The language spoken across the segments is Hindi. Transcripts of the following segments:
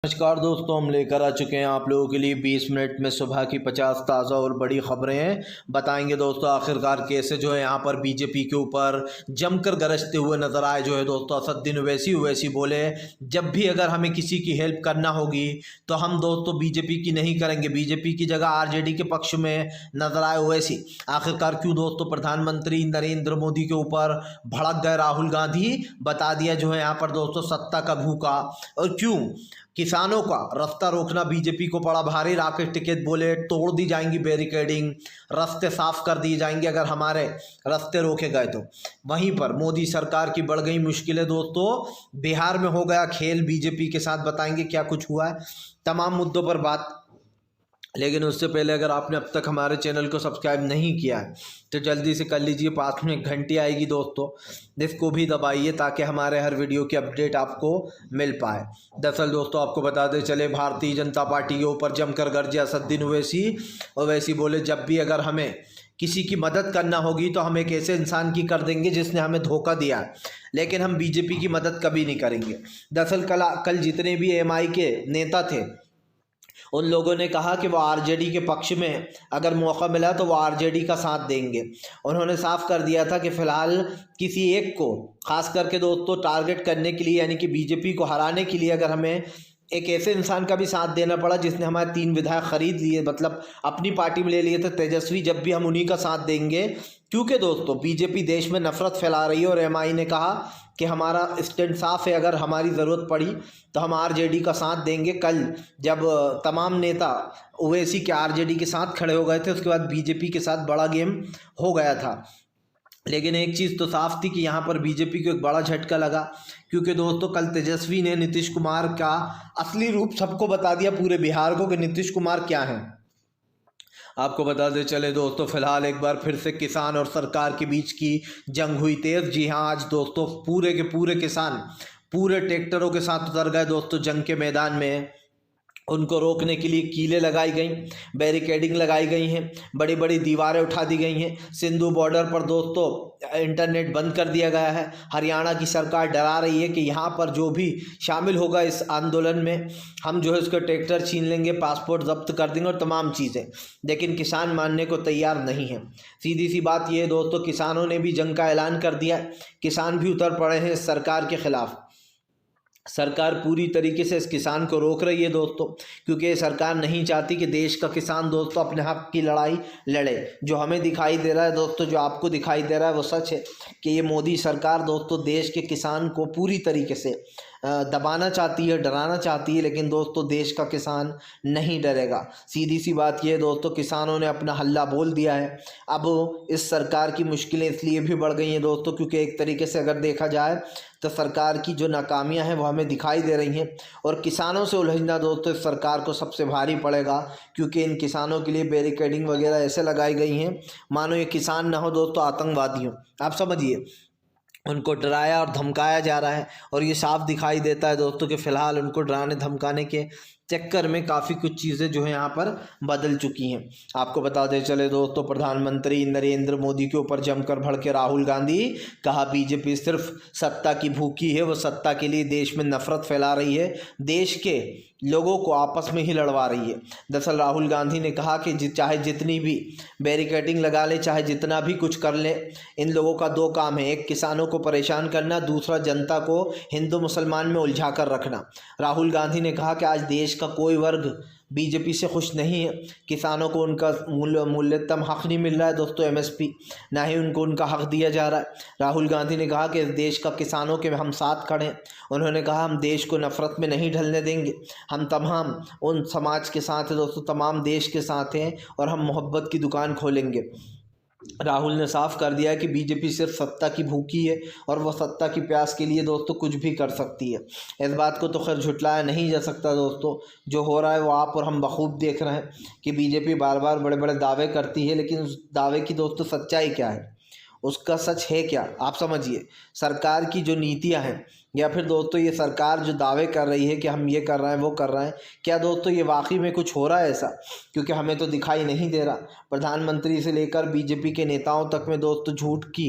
नमस्कार दोस्तों, हम लेकर आ चुके हैं आप लोगों के लिए 20 मिनट में सुबह की 50 ताज़ा और बड़ी खबरें हैं। बताएंगे दोस्तों आखिरकार कैसे जो है यहाँ पर बीजेपी के ऊपर जमकर गरजते हुए नजर आए। जो है दोस्तों असदुद्दीन ओवैसी ओवैसी बोले जब भी अगर हमें किसी की हेल्प करना होगी तो हम दोस्तों बीजेपी की नहीं करेंगे, बीजेपी की जगह आरजेडी के पक्ष में नजर आए ओवैसी। आखिरकार क्यों दोस्तों प्रधानमंत्री नरेंद्र मोदी के ऊपर भड़क गए राहुल गांधी, बता दिया जो है यहाँ पर दोस्तों सत्ता का भूखा। और क्यों किसानों का रास्ता रोकना बीजेपी को पड़ा भारी। राकेश टिकैत बोले तोड़ दी जाएंगी बैरिकेडिंग, रास्ते साफ कर दिए जाएंगे अगर हमारे रास्ते रोके गए तो। वहीं पर मोदी सरकार की बढ़ गई मुश्किलें दोस्तों, बिहार में हो गया खेल बीजेपी के साथ। बताएंगे क्या कुछ हुआ है, तमाम मुद्दों पर बात। लेकिन उससे पहले अगर आपने अब तक हमारे चैनल को सब्सक्राइब नहीं किया है तो जल्दी से कर लीजिए। पास में घंटी आएगी दोस्तों, इसको भी दबाइए ताकि हमारे हर वीडियो की अपडेट आपको मिल पाए। दरअसल दोस्तों आपको बताते चले, भारतीय जनता पार्टी के ऊपर जमकर गरजे असदुद्दीन ओवैसी। ओवैसी बोले जब भी अगर हमें किसी की मदद करना होगी तो हम एक ऐसे इंसान की कर देंगे जिसने हमें धोखा दिया, लेकिन हम बीजेपी की मदद कभी नहीं करेंगे। दरअसल कल जितने भी एमआई के नेता थे उन लोगों ने कहा कि वो आरजेडी के पक्ष में अगर मौका मिला तो वो आरजेडी का साथ देंगे। उन्होंने साफ कर दिया था कि फ़िलहाल किसी एक को खास करके दोस्तों टारगेट करने के लिए, यानी कि बीजेपी को हराने के लिए अगर हमें एक ऐसे इंसान का भी साथ देना पड़ा जिसने हमारे 3 विधायक खरीद लिए, मतलब अपनी पार्टी में ले लिए थे, तेजस्वी, जब भी हम उन्हीं का साथ देंगे। क्योंकि दोस्तों बीजेपी देश में नफरत फैला रही है और एमआई ने कहा कि हमारा स्टैंड साफ है, अगर हमारी ज़रूरत पड़ी तो हम आरजेडी का साथ देंगे। कल जब तमाम नेता ओवैसी के आरजेडी के साथ खड़े हो गए थे, उसके बाद बीजेपी के साथ बड़ा गेम हो गया था। लेकिन एक चीज़ तो साफ थी कि यहाँ पर बीजेपी को एक बड़ा झटका लगा, क्योंकि दोस्तों कल तेजस्वी ने नीतीश कुमार का असली रूप सबको बता दिया, पूरे बिहार को, कि नीतीश कुमार क्या है। आपको बताते चले दोस्तों, फिलहाल एक बार फिर से किसान और सरकार के बीच की जंग हुई तेज। जी हाँ, आज दोस्तों पूरे के पूरे किसान पूरे ट्रैक्टरों के साथ उतर गए दोस्तों जंग के मैदान में। उनको रोकने के लिए कीलें लगाई गई, बैरिकेडिंग लगाई गई हैं, बड़ी बड़ी दीवारें उठा दी गई हैं। सिंधु बॉर्डर पर दोस्तों इंटरनेट बंद कर दिया गया है। हरियाणा की सरकार डरा रही है कि यहाँ पर जो भी शामिल होगा इस आंदोलन में, हम जो है उसके ट्रैक्टर छीन लेंगे, पासपोर्ट जब्त कर देंगे और तमाम चीज़ें। लेकिन किसान मानने को तैयार नहीं है। सीधी सी बात यह है दोस्तों, किसानों ने भी जंग का ऐलान कर दिया। किसान भी उतर पड़े हैं इस सरकार के खिलाफ। सरकार पूरी तरीके से इस किसान को रोक रही है दोस्तों, क्योंकि ये सरकार नहीं चाहती कि देश का किसान दोस्तों अपने हक की लड़ाई लड़े। जो हमें दिखाई दे रहा है दोस्तों, जो आपको दिखाई दे रहा है वो सच है कि ये मोदी सरकार दोस्तों देश के किसान को पूरी तरीके से दबाना चाहती है, डराना चाहती है। लेकिन दोस्तों देश का किसान नहीं डरेगा। सीधी सी बात यह है दोस्तों, किसानों ने अपना हल्ला बोल दिया है। अब इस सरकार की मुश्किलें इसलिए भी बढ़ गई हैं दोस्तों, क्योंकि एक तरीके से अगर देखा जाए तो सरकार की जो नाकामियां हैं वो हमें दिखाई दे रही हैं। और किसानों से उलझना दोस्तों इस सरकार को सबसे भारी पड़ेगा, क्योंकि इन किसानों के लिए बैरिकेडिंग वगैरह ऐसे लगाई गई हैं मानो ये किसान ना हो दोस्तों आतंकवादी हो। आप समझिए, उनको डराया और धमकाया जा रहा है। और ये साफ दिखाई देता है दोस्तों कि फ़िलहाल उनको डराने धमकाने के चक्कर में काफ़ी कुछ चीज़ें जो है यहाँ पर बदल चुकी हैं। आपको बताते चले दोस्तों, प्रधानमंत्री नरेंद्र मोदी के ऊपर जमकर भड़के राहुल गांधी। कहा बीजेपी सिर्फ सत्ता की भूखी है, वो सत्ता के लिए देश में नफरत फैला रही है, देश के लोगों को आपस में ही लड़वा रही है। दरअसल राहुल गांधी ने कहा कि चाहे जितनी भी बैरिकेडिंग लगा ले, चाहे जितना भी कुछ कर ले, इन लोगों का 2 काम है, एक किसानों को परेशान करना, दूसरा जनता को हिंदू मुसलमान में उलझा कर रखना। राहुल गांधी ने कहा कि आज देश का कोई वर्ग बीजेपी से खुश नहीं है। किसानों को उनका मूल्यतम हक नहीं मिल रहा है दोस्तों, एमएसपी, ना ही उनको उनका हक दिया जा रहा है। राहुल गांधी ने कहा कि इस देश का किसानों के हम साथ खड़े हैं। उन्होंने कहा हम देश को नफरत में नहीं ढलने देंगे, हम तमाम उन समाज के साथ हैं दोस्तों, तमाम देश के साथ हैं और हम मोहब्बत की दुकान खोलेंगे। राहुल ने साफ कर दिया कि बीजेपी सिर्फ सत्ता की भूखी है और वह सत्ता की प्यास के लिए दोस्तों कुछ भी कर सकती है। इस बात को तो खैर झुटलाया नहीं जा सकता दोस्तों। जो हो रहा है वो आप और हम बखूब देख रहे हैं कि बीजेपी बार बार बड़े बड़े दावे करती है, लेकिन उस दावे की दोस्तों सच्चाई क्या है, उसका सच है क्या। आप समझिए, सरकार की जो नीतियां हैं या फिर दोस्तों ये सरकार जो दावे कर रही है कि हम ये कर रहे हैं वो कर रहे हैं, क्या दोस्तों ये वाकई में कुछ हो रहा है ऐसा? क्योंकि हमें तो दिखाई नहीं दे रहा। प्रधानमंत्री से लेकर बीजेपी के नेताओं तक में दोस्तों झूठ की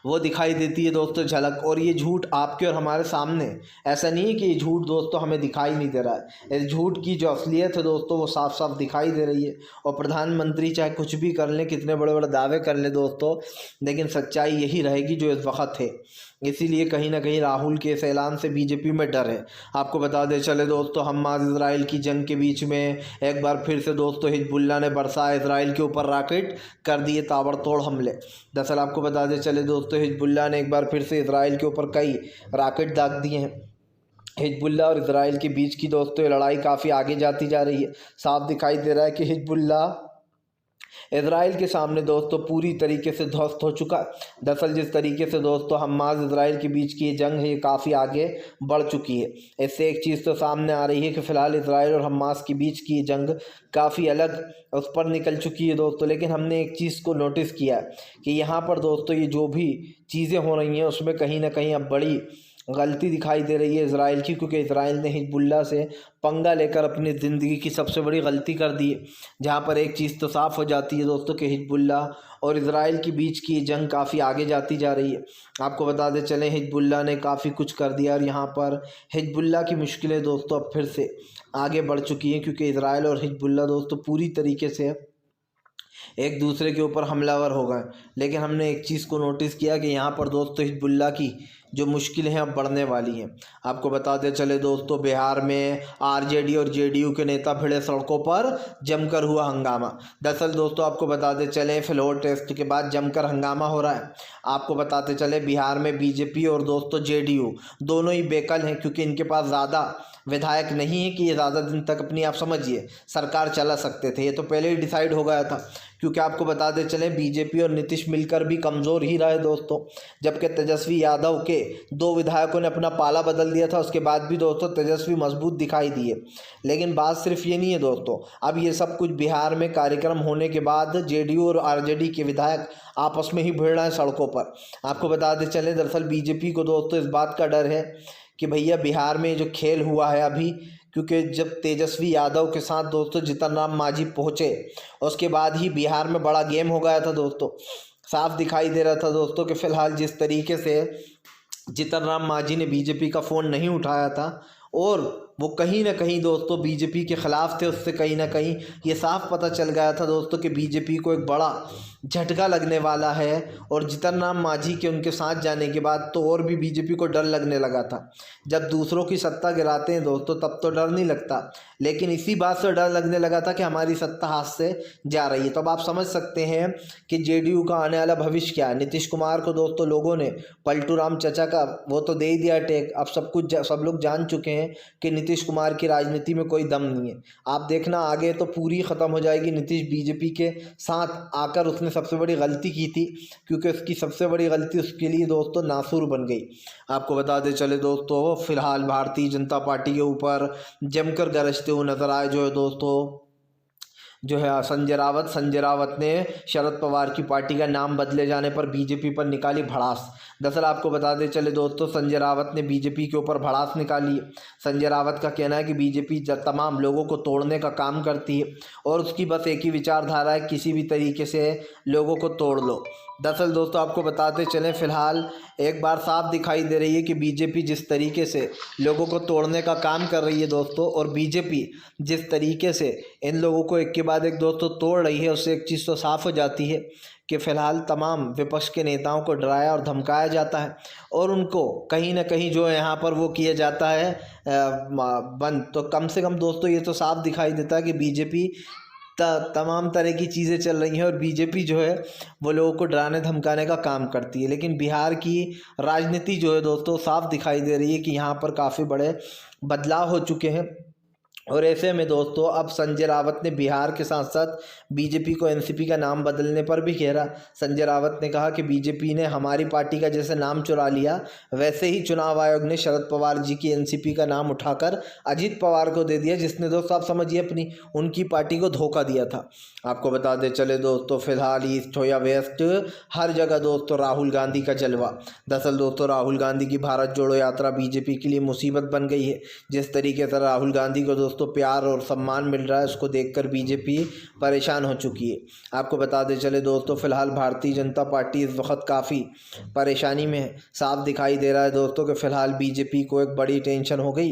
वो दिखाई देती है दोस्तों झलक। और ये झूठ आपके और हमारे सामने, ऐसा नहीं है कि ये झूठ दोस्तों हमें दिखाई नहीं दे रहा है। इस झूठ की जो असलियत है दोस्तों वो साफ साफ दिखाई दे रही है। और प्रधानमंत्री चाहे कुछ भी कर लें, कितने बड़े बड़े दावे कर लें दोस्तों, लेकिन सच्चाई यही रहेगी जो इस वक्त है। इसीलिए कहीं ना कहीं राहुल के इस ऐलान से बीजेपी में डर है। आपको बता दें चले दोस्तों, हमास इजराइल की जंग के बीच में एक बार फिर से दोस्तों हिजबुल्लाह ने बरसाए इजराइल के ऊपर रॉकेट, कर दिए ताबड़तोड़ हमले। दरअसल आपको बता दें चले दोस्तों, हिजबुल्लाह ने एक बार फिर से इजराइल के ऊपर कई रॉकेट दाग दिए हैं। हिजबुल्लाह और इजराइल के बीच की दोस्तों ये लड़ाई काफ़ी आगे जाती जा रही है। साफ दिखाई दे रहा है कि हिजबुल्लाह इजराइल के सामने दोस्तों पूरी तरीके से ध्वस्त हो चुका है। दरअसल जिस तरीके से दोस्तों हमास इजराइल के बीच की ये जंग है, ये काफ़ी आगे बढ़ चुकी है। इससे एक चीज़ तो सामने आ रही है कि फ़िलहाल इजराइल और हमास के बीच की ये जंग काफ़ी अलग उस पर निकल चुकी है दोस्तों। लेकिन हमने एक चीज़ को नोटिस किया कि यहाँ पर दोस्तों ये जो भी चीज़ें हो रही हैं उसमें कहीं ना कहीं अब बड़ी गलती दिखाई दे रही है इजराइल की, क्योंकि इजराइल ने हिजबुल्लाह से पंगा लेकर अपनी ज़िंदगी की सबसे बड़ी गलती कर दी है। जहाँ पर एक चीज़ तो साफ़ हो जाती है दोस्तों कि हिजबुल्लाह और इजराइल के बीच की जंग काफ़ी आगे जाती जा रही है। आपको बता दें चलें, हिजबुल्लाह ने काफ़ी कुछ कर दिया और यहाँ पर हिजबुल्लाह की मुश्किलें दोस्तों अब फिर से आगे बढ़ चुकी हैं, क्योंकि इजराइल और हिजबुल्लाह दोस्तों पूरी तरीके से एक दूसरे के ऊपर हमलावर हो गए। लेकिन हमने एक चीज़ को नोटिस किया कि यहाँ पर दोस्तों हिजबुल्लाह की जो मुश्किलें हैं अब बढ़ने वाली हैं। आपको बताते चले दोस्तों, बिहार में आरजेडी और जेडीयू के नेता भिड़े सड़कों पर, जमकर हुआ हंगामा। दरअसल दोस्तों आपको बताते चले, फ्लोर टेस्ट के बाद जमकर हंगामा हो रहा है। आपको बताते चले बिहार में बीजेपी और दोस्तों जेडीयू दोनों ही बेकल हैं, क्योंकि इनके पास ज़्यादा विधायक नहीं है कि ये ज़्यादा दिन तक अपनी, आप समझिए, सरकार चला सकते थे। ये तो पहले ही डिसाइड हो गया था, क्योंकि आपको बताते चले बीजेपी और नीतीश मिलकर भी कमज़ोर ही रहे दोस्तों। जबकि तेजस्वी यादव के 2 विधायकों ने अपना पाला बदल दिया था, उसके बाद भी दोस्तों तेजस्वी मजबूत दिखाई दिए। लेकिन बात सिर्फ ये नहीं है दोस्तों, अब ये सब कुछ बिहार में कार्यक्रम होने के बाद जेडीयू और आरजेडी के विधायक आपस में ही भिड़ रहे हैं सड़कों पर। आपको बताते चले, दरअसल बीजेपी को दोस्तों इस बात का डर है कि भैया बिहार में जो खेल हुआ है अभी, क्योंकि जब तेजस्वी यादव के साथ दोस्तों जीतन राम मांझी पहुँचे, उसके बाद ही बिहार में बड़ा गेम हो गया था दोस्तों। साफ दिखाई दे रहा था दोस्तों कि फ़िलहाल जिस तरीके से जीतन राम मांझी ने बीजेपी का फ़ोन नहीं उठाया था और वो कहीं ना कहीं दोस्तों बीजेपी के ख़िलाफ़ थे, उससे कहीं ना कहीं ये साफ पता चल गया था दोस्तों कि बीजेपी को एक बड़ा झटका लगने वाला है। और जीतन राम मांझी के उनके साथ जाने के बाद तो और भी बीजेपी को डर लगने लगा था। जब दूसरों की सत्ता गिराते हैं दोस्तों तब तो डर नहीं लगता, लेकिन इसी बात से डर लगने लगा था कि हमारी सत्ता हाथ से जा रही है। तो अब आप समझ सकते हैं कि जेडीयू का आने वाला भविष्य क्या है। नीतीश कुमार को दोस्तों लोगों ने पलटू राम चचा का वो तो दे ही दिया टेक। अब सब लोग जान चुके हैं कि नीतीश कुमार की राजनीति में कोई दम नहीं है। आप देखना आगे तो पूरी ख़त्म हो जाएगी। नीतीश बीजेपी के साथ आकर उसने सबसे बड़ी गलती की थी, क्योंकि उसकी सबसे बड़ी गलती उसके लिए दोस्तों नासूर बन गई। आपको बताते चले दोस्तों, फिलहाल भारतीय जनता पार्टी के ऊपर जमकर गरजते हुए नजर आए जो है दोस्तों जो है संजय रावत ने शरद पवार की पार्टी का नाम बदले जाने पर बीजेपी पर निकाली भड़ास। दरअसल आपको बताते चले दोस्तों, संजय रावत ने बीजेपी के ऊपर भड़ास निकाली। संजय रावत का कहना है कि बीजेपी तमाम लोगों को तोड़ने का काम करती है और उसकी बस एक ही विचारधारा है, किसी भी तरीके से लोगों को तोड़ लो। दरअसल दोस्तों आपको बताते चलें, फ़िलहाल एक बार साफ दिखाई दे रही है कि बीजेपी जिस तरीके से लोगों को तोड़ने का काम कर रही है दोस्तों, और बीजेपी जिस तरीके से इन लोगों को एक के बाद एक दोस्तों तोड़ रही है, उससे एक चीज़ तो साफ़ हो जाती है कि फ़िलहाल तमाम विपक्ष के नेताओं को डराया और धमकाया जाता है और उनको कहीं ना कहीं जो है यहाँ पर वो किया जाता है बंद। तो कम से कम दोस्तों ये तो साफ दिखाई देता है कि बीजेपी तमाम तरह की चीज़ें चल रही हैं और बीजेपी जो है वो लोगों को डराने धमकाने का काम करती है। लेकिन बिहार की राजनीति जो है दोस्तों साफ दिखाई दे रही है कि यहाँ पर काफ़ी बड़े बदलाव हो चुके हैं। और ऐसे में दोस्तों अब संजय रावत ने बिहार के साथ साथ बीजेपी को एनसीपी का नाम बदलने पर भी घेरा। संजय रावत ने कहा कि बीजेपी ने हमारी पार्टी का जैसे नाम चुरा लिया, वैसे ही चुनाव आयोग ने शरद पवार जी की एनसीपी का नाम उठाकर अजीत पवार को दे दिया, जिसने दोस्तों आप समझिए अपनी उनकी पार्टी को धोखा दिया था। आपको बता दे चले दोस्तों, फिलहाल ईस्ट हो या वेस्ट हर जगह दोस्तों राहुल गांधी का जलवा। दरअसल दोस्तों राहुल गांधी की भारत जोड़ो यात्रा बीजेपी के लिए मुसीबत बन गई है। जिस तरीके से राहुल गांधी को दोस्तों दोस्तों प्यार और सम्मान मिल रहा है, उसको देखकर बीजेपी परेशान हो चुकी है। आपको बताते चले दोस्तों, फिलहाल भारतीय जनता पार्टी इस वक्त काफ़ी परेशानी में है। साफ दिखाई दे रहा है दोस्तों कि फ़िलहाल बीजेपी को एक बड़ी टेंशन हो गई।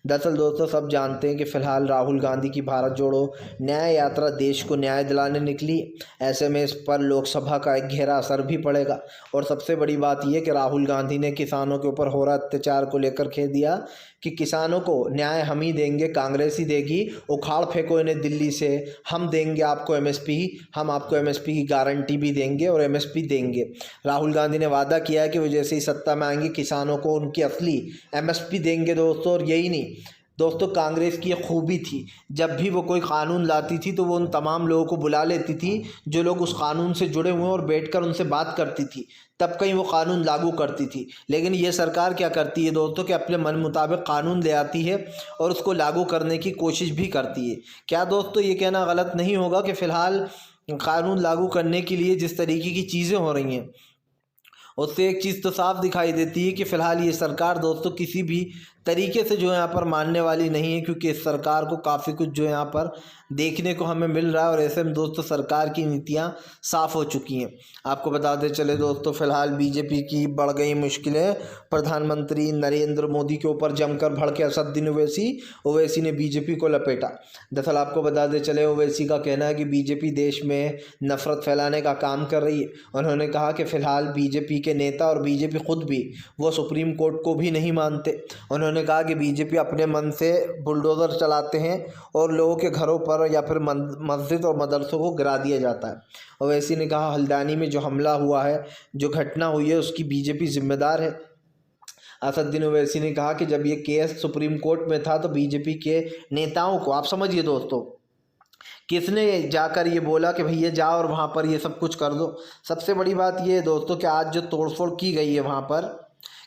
दरअसल दोस्तों सब जानते हैं कि फ़िलहाल राहुल गांधी की भारत जोड़ो न्याय यात्रा देश को न्याय दिलाने निकली। ऐसे में इस पर लोकसभा का एक गहरा असर भी पड़ेगा। और सबसे बड़ी बात यह कि राहुल गांधी ने किसानों के ऊपर हो रहा अत्याचार को लेकर कह दिया कि किसानों को न्याय हम ही देंगे, कांग्रेस ही देगी, उखाड़ फेंको इन्हें दिल्ली से, हम देंगे आपको एमएसपी, हम आपको एमएसपी की गारंटी भी देंगे और एमएसपी देंगे। राहुल गांधी ने वादा किया है कि वो जैसे ही सत्ता में आएंगे किसानों को उनकी असली एमएसपी देंगे दोस्तों। और यही नहीं दोस्तों, कांग्रेस की एक खूबी थी, जब भी वो कोई कानून लाती थी तो वो उन तमाम लोगों को बुला लेती थी जो लोग उस कानून से जुड़े हुए हैं और बैठकर उनसे बात करती थी, तब कहीं वो कानून लागू करती थी। लेकिन ये सरकार क्या करती है दोस्तों कि अपने मन मुताबिक कानून ले आती है और उसको लागू करने की कोशिश भी करती है। क्या दोस्तों ये कहना गलत नहीं होगा कि फ़िलहाल कानून लागू करने के लिए जिस तरीके की चीज़ें हो रही हैं उससे एक चीज़ तो साफ दिखाई देती है कि फ़िलहाल ये सरकार दोस्तों किसी भी तरीके से जो यहाँ पर मानने वाली नहीं है, क्योंकि इस सरकार को काफ़ी कुछ जो यहाँ पर देखने को हमें मिल रहा है और ऐसे में दोस्तों सरकार की नीतियाँ साफ़ हो चुकी हैं। आपको बताते चले दोस्तों, फ़िलहाल बीजेपी की बढ़ गई मुश्किलें। प्रधानमंत्री नरेंद्र मोदी के ऊपर जमकर भड़के असदुद्दीन ओवैसी ने बीजेपी को लपेटा। दरअसल आपको बताते चले, ओवैसी का कहना है कि बीजेपी देश में नफरत फैलाने का काम कर रही है। उन्होंने कहा कि फ़िलहाल बीजेपी के नेता और बीजेपी खुद भी वो सुप्रीम कोर्ट को भी नहीं मानते। उन्होंने कहा कि बीजेपी अपने मन से बुलडोज़र चलाते हैं और लोगों के घरों पर या फिर मस्जिद और मदरसों को गिरा दिया जाता है। ओवैसी ने कहा हल्द्वानी में जो हमला हुआ है, जो घटना हुई है, उसकी बीजेपी जिम्मेदार है। असदुद्दीन ओवैसी ने कहा कि जब ये केस सुप्रीम कोर्ट में था तो बीजेपी के नेताओं को, आप समझिए दोस्तों, किसने जाकर ये बोला कि भैया जाओ और वहाँ पर ये सब कुछ कर दो। सबसे बड़ी बात ये है दोस्तों कि आज जो तोड़फोड़ की गई है वहाँ पर,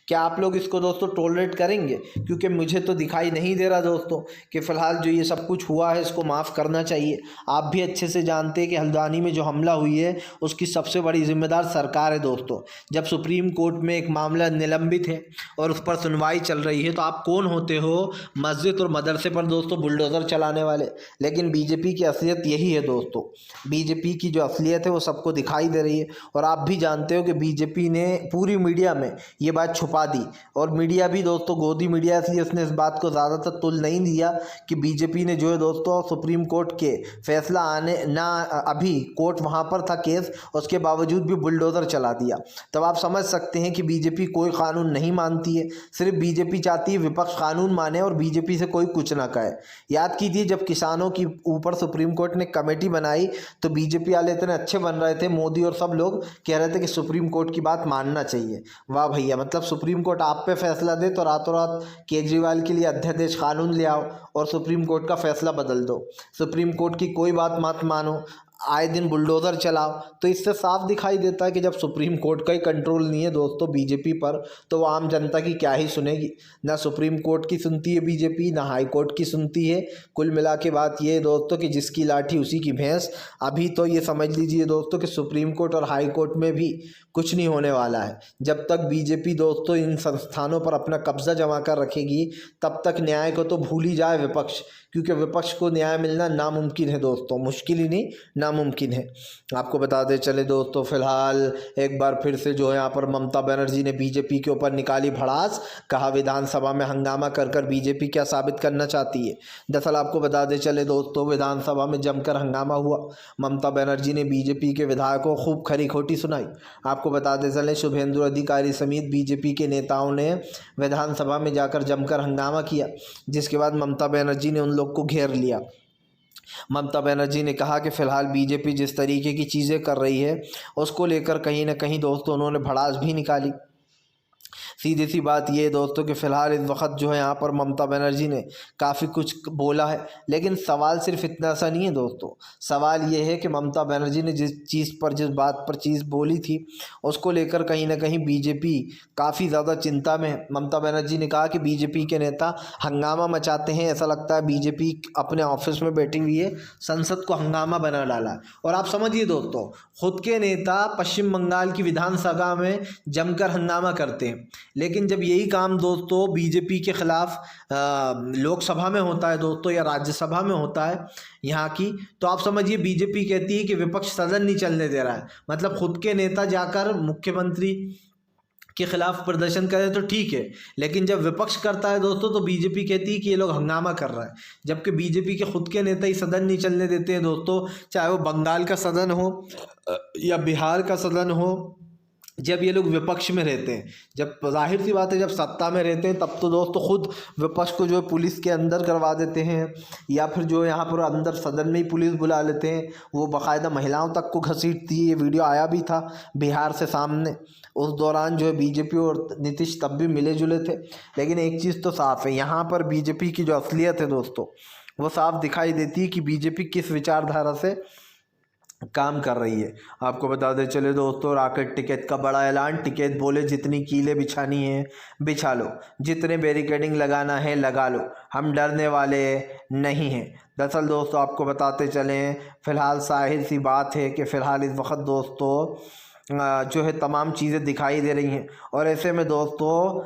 क्या आप लोग इसको दोस्तों टॉलरेट करेंगे? क्योंकि मुझे तो दिखाई नहीं दे रहा दोस्तों कि फ़िलहाल जो ये सब कुछ हुआ है इसको माफ़ करना चाहिए। आप भी अच्छे से जानते हैं कि हल्द्वानी में जो हमला हुई है उसकी सबसे बड़ी जिम्मेदार सरकार है दोस्तों। जब सुप्रीम कोर्ट में एक मामला निलंबित है और उस पर सुनवाई चल रही है तो आप कौन होते हो मस्जिद और मदरसे पर दोस्तों बुलडोज़र चलाने वाले? लेकिन बीजेपी की असलियत यही है दोस्तों। बीजेपी की जो असलियत है वो सबको दिखाई दे रही है और आप भी जानते हो कि बीजेपी ने पूरी मीडिया में ये बात छुपा दी। और मीडिया भी दोस्तों गोदी मीडिया, इसलिए उसने इस बात को ज़्यादातर तुल नहीं दिया कि बीजेपी ने जो है दोस्तों सुप्रीम कोर्ट के फैसला आने ना, अभी कोर्ट वहाँ पर था केस, उसके बावजूद भी बुलडोज़र चला दिया। तब आप समझ सकते हैं कि बीजेपी कोई कानून नहीं मानती है, सिर्फ बीजेपी चाहती है विपक्ष कानून माने और बीजेपी से कोई कुछ ना कहे। याद कीजिए जब किसानों की ऊपर सुप्रीम कोर्ट ने कमेटी बनाई तो बीजेपी वाले इतने अच्छे बन रहे थे, मोदी और सब लोग कह रहे थे कि सुप्रीम कोर्ट की बात मानना चाहिए। वाह भैया, मतलब सुप्रीम कोर्ट आप पे फैसला दे तो रातों रात केजरीवाल के लिए अध्यादेश कानून ले आओ और सुप्रीम कोर्ट का फैसला बदल दो। सुप्रीम कोर्ट की कोई बात मत मानो, आए दिन बुलडोज़र चलाओ। तो इससे साफ दिखाई देता है कि जब सुप्रीम कोर्ट का ही कंट्रोल नहीं है दोस्तों बीजेपी पर, तो वो आम जनता की क्या ही सुनेगी। ना सुप्रीम कोर्ट की सुनती है बीजेपी, ना हाई कोर्ट की सुनती है। कुल मिला के बात ये है दोस्तों कि जिसकी लाठी उसी की भैंस। अभी तो ये समझ लीजिए दोस्तों कि सुप्रीम कोर्ट और हाई कोर्ट में भी कुछ नहीं होने वाला है। जब तक बीजेपी दोस्तों इन संस्थानों पर अपना कब्जा जमा कर रखेगी तब तक न्याय को तो भूल ही जाए विपक्ष, क्योंकि विपक्ष को न्याय मिलना नामुमकिन है दोस्तों, मुश्किल ही नहीं नामुमकिन है। आपको बताते चले दोस्तों, फिलहाल एक बार फिर से जो है यहाँ पर ममता बनर्जी ने बीजेपी के ऊपर निकाली भड़ास। कहा विधानसभा में हंगामा कर कर बीजेपी क्या साबित करना चाहती है। दरअसल आपको बताते चले दोस्तों, विधानसभा में जमकर हंगामा हुआ। ममता बनर्जी ने बीजेपी के विधायकों को खूब खरी खोटी सुनाई। आपको बताते चले शुभेंदु अधिकारी समेत बीजेपी के नेताओं ने विधानसभा में जाकर जमकर हंगामा किया, जिसके बाद ममता बनर्जी ने उन लोग को घेर लिया। ममता बनर्जी ने कहा कि फ़िलहाल बीजेपी जिस तरीके की चीज़ें कर रही है उसको लेकर कहीं ना कहीं दोस्तों उन्होंने भड़ास भी निकाली। सीधी सी बात ये है दोस्तों कि फ़िलहाल इस वक्त जो है यहाँ पर ममता बनर्जी ने काफ़ी कुछ बोला है, लेकिन सवाल सिर्फ इतना सा नहीं है दोस्तों। सवाल ये है कि ममता बनर्जी ने जिस बात पर चीज़ बोली थी उसको लेकर कहीं ना कहीं बीजेपी काफ़ी ज़्यादा चिंता में है। ममता बनर्जी ने कहा कि बीजेपी के नेता हंगामा मचाते हैं, ऐसा लगता है बीजेपी अपने ऑफिस में बैठी हुई है, संसद को हंगामा बना डाला। और आप समझिए दोस्तों, खुद के नेता पश्चिम बंगाल की विधानसभा में जमकर हंगामा करते हैं। लेकिन जब यही काम दोस्तों बीजेपी के खिलाफ लोकसभा में होता है दोस्तों या राज्यसभा में होता है यहाँ की, तो आप समझिए बीजेपी कहती है कि विपक्ष सदन नहीं चलने दे रहा है। मतलब खुद के नेता जाकर मुख्यमंत्री के खिलाफ प्रदर्शन करे तो ठीक है, लेकिन जब विपक्ष करता है दोस्तों तो बीजेपी कहती है कि ये लोग हंगामा कर रहा है। जबकि बीजेपी के खुद के नेता ही सदन नहीं चलने देते हैं दोस्तों, चाहे वो बंगाल का सदन हो या बिहार का सदन हो। जब ये लोग विपक्ष में रहते हैं, जब जाहिर सी बात है जब सत्ता में रहते हैं तब तो दोस्तों खुद विपक्ष को जो है पुलिस के अंदर करवा देते हैं, या फिर जो यहाँ पर अंदर सदन में ही पुलिस बुला लेते हैं। वो बाकायदा महिलाओं तक को घसीटती है। ये वीडियो आया भी था बिहार से सामने। उस दौरान जो है बीजेपी और नीतीश तब भी मिले जुले थे। लेकिन एक चीज़ तो साफ है, यहाँ पर बीजेपी की जो असलियत है दोस्तों वो साफ दिखाई देती है कि बीजेपी किस विचारधारा से काम कर रही है। आपको बताते चले दोस्तों, रॉकेट टिकट का बड़ा ऐलान। टिकट बोले जितनी कीलें बिछानी है बिछा लो, जितने बैरिकेडिंग लगाना है लगा लो, हम डरने वाले नहीं हैं। दरअसल दोस्तों आपको बताते चलें, फ़िलहाल जाहिर सी बात है कि फ़िलहाल इस वक्त दोस्तों जो है तमाम चीज़ें दिखाई दे रही हैं। और ऐसे में दोस्तों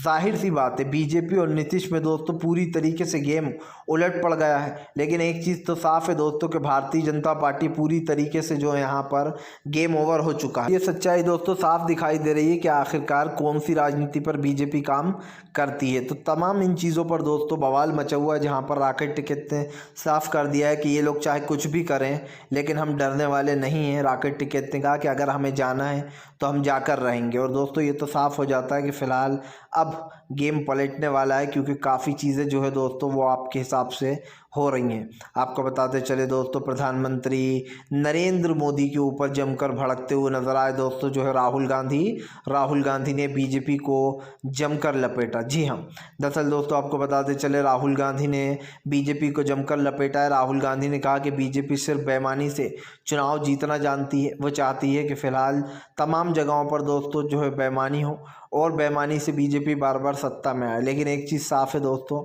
जाहिर सी बात है बीजेपी और नीतीश में दोस्तों पूरी तरीके से गेम उलट पड़ गया है। लेकिन एक चीज़ तो साफ़ है दोस्तों कि भारतीय जनता पार्टी पूरी तरीके से जो है यहाँ पर गेम ओवर हो चुका है। ये सच्चाई दोस्तों साफ दिखाई दे रही है कि आखिरकार कौन सी राजनीति पर बीजेपी काम करती है। तो तमाम इन चीज़ों पर दोस्तों बवाल मचा हुआ है, जहाँ पर रॉकेट टिकट ने साफ कर दिया है कि ये लोग चाहे कुछ भी करें लेकिन हम डरने वाले नहीं हैं। रॉकेट टिकट ने कहा कि अगर हमें जाना है तो हम जाकर रहेंगे। और दोस्तों ये तो साफ हो जाता है कि फ़िलहाल अब गेम पलटने वाला है, क्योंकि काफ़ी चीज़ें जो है दोस्तों वो आपके हिसाब से हो रही हैं। आपको बताते चले दोस्तों, प्रधानमंत्री नरेंद्र मोदी के ऊपर जमकर भड़कते हुए नजर आए दोस्तों जो है राहुल गांधी ने बीजेपी को जमकर लपेटा। जी हाँ, दरअसल दोस्तों आपको बताते चले राहुल गांधी ने बीजेपी को जमकर लपेटा है। राहुल गांधी ने कहा कि बीजेपी सिर्फ बेईमानी से चुनाव जीतना जानती है। वो चाहती है कि फ़िलहाल तमाम जगहों पर दोस्तों जो है बेईमानी हो और बेईमानी से बीजेपी बार बार सत्ता में आए। लेकिन एक चीज़ साफ़ है दोस्तों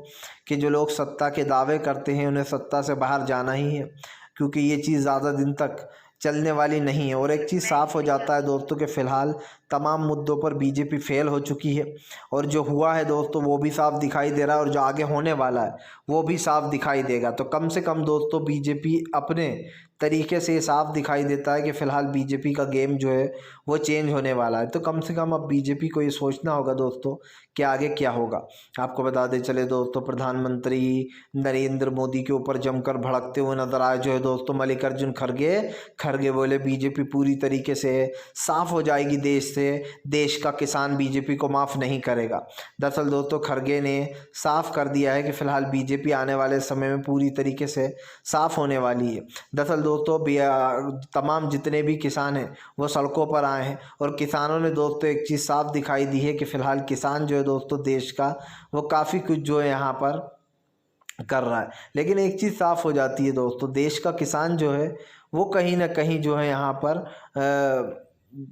कि जो लोग सत्ता के दावे करते हैं उन्हें सत्ता से बाहर जाना ही है, क्योंकि ये चीज़ ज़्यादा दिन तक चलने वाली नहीं है। और एक चीज़ साफ़ हो जाता है दोस्तों कि फ़िलहाल तमाम मुद्दों पर बीजेपी फेल हो चुकी है। और जो हुआ है दोस्तों वो भी साफ दिखाई दे रहा है, और जो आगे होने वाला है वो भी साफ दिखाई देगा। तो कम से कम दोस्तों बीजेपी अपने तरीके से साफ दिखाई देता है कि फ़िलहाल बीजेपी का गेम जो है वो चेंज होने वाला है। तो कम से कम अब बीजेपी को ये सोचना होगा दोस्तों कि आगे क्या होगा। आपको बताते चले दोस्तों, प्रधानमंत्री नरेंद्र मोदी के ऊपर जमकर भड़कते हुए नजर आए जो है दोस्तों मल्लिकार्जुन खड़गे बोले बीजेपी पूरी तरीके से साफ हो जाएगी देश से, देश का किसान बीजेपी को माफ़ नहीं करेगा। दरअसल दोस्तों खड़गे ने साफ कर दिया है कि फ़िलहाल बीजेपी आने वाले समय में पूरी तरीके से साफ होने वाली है। दरअसल दोस्तों तमाम जितने भी किसान हैं वो सड़कों पर आए हैं, और किसानों ने दोस्तों एक चीज़ साफ दिखाई दी है कि फ़िलहाल किसान जो है दोस्तों देश का वो काफ़ी कुछ जो है यहाँ पर कर रहा है। लेकिन एक चीज़ साफ हो जाती है दोस्तों, देश का किसान जो है वो कहीं ना कहीं जो है यहाँ पर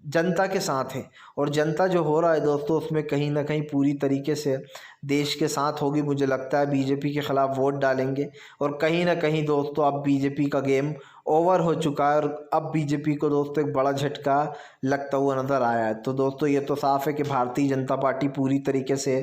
जनता के साथ है, और जनता जो हो रहा है दोस्तों उसमें कहीं ना कहीं पूरी तरीके से देश के साथ होगी। मुझे लगता है बीजेपी के ख़िलाफ़ वोट डालेंगे, और कहीं ना कहीं दोस्तों अब बीजेपी का गेम ओवर हो चुका है, और अब बीजेपी को दोस्तों एक बड़ा झटका लगता हुआ नज़र आया है। तो दोस्तों ये तो साफ़ है कि भारतीय जनता पार्टी पूरी तरीके से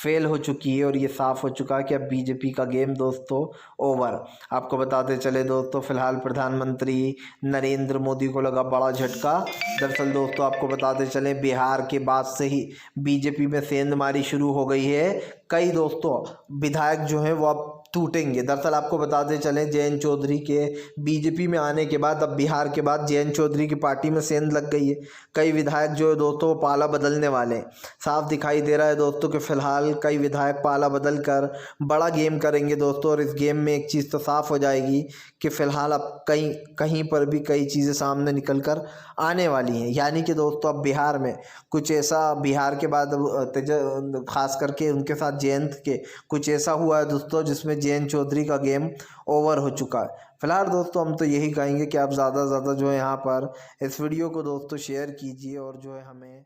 फेल हो चुकी है, और ये साफ़ हो चुका है कि अब बीजेपी का गेम दोस्तों ओवर। आपको बताते चले दोस्तों, फ़िलहाल प्रधानमंत्री नरेंद्र मोदी को लगा बड़ा झटका। दरअसल दोस्तों आपको बताते चलें, बिहार के बाद से ही बीजेपी में सेंधमारी शुरू हो गई है। कई दोस्तों विधायक जो हैं वो अब टूटेंगे। दरअसल आपको बताते चलें, जयंत चौधरी के बीजेपी में आने के बाद अब बिहार के बाद जयंत चौधरी की पार्टी में सेंध लग गई है। कई विधायक जो है दोस्तों पाला बदलने वाले हैं। साफ दिखाई दे रहा है दोस्तों कि फ़िलहाल कई विधायक पाला बदल कर बड़ा गेम करेंगे दोस्तों, और इस गेम में एक चीज़ तो साफ़ हो जाएगी कि फ़िलहाल अब कहीं पर भी कई चीज़ें सामने निकल कर आने वाली हैं। यानी कि दोस्तों अब बिहार में कुछ ऐसा, बिहार के बाद खास करके उनके साथ जयंत के कुछ ऐसा हुआ है दोस्तों जिसमें जयंत चौधरी का गेम ओवर हो चुका है। फ़िलहाल दोस्तों हम तो यही कहेंगे कि आप ज़्यादा से ज़्यादा जो है यहाँ पर इस वीडियो को दोस्तों शेयर कीजिए, और जो है हमें